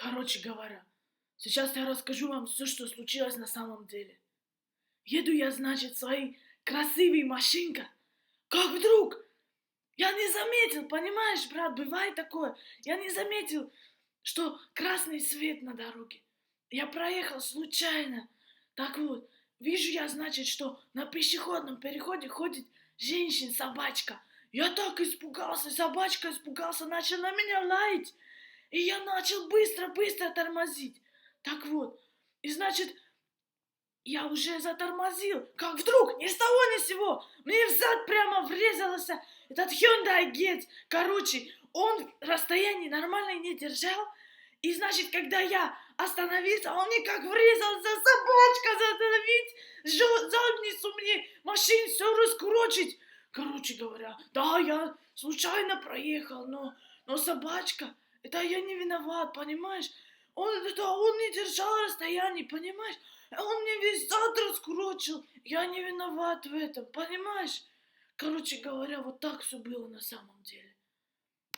Короче говоря, сейчас я расскажу вам все, что случилось на самом деле. Еду я, значит, в своей красивой машинке. Как вдруг я не заметил, понимаешь, брат, бывает такое. Я не заметил, что красный свет на дороге. Я проехал случайно. Так вот, вижу я, значит, что на пешеходном переходе ходит женщина-собачка. Я так испугался, собачка испугался, начал на меня лаять. И я начал быстро-быстро тормозить. Так вот, и значит, я уже затормозил, как вдруг, ни с того ни с сего, мне в зад прямо врезался этот Hyundai Getz. Короче, он расстояние нормально не держал. И значит, когда я остановился, он мне как врезался, собачка остановить, задницу мне машин все раскурочить. Короче говоря, да, я случайно проехал, но собачка, это я не виноват, понимаешь? Он не держал расстояние, понимаешь? Он мне весь зад раскурочил. Я не виноват в этом, понимаешь? Короче говоря, вот так все было на самом деле.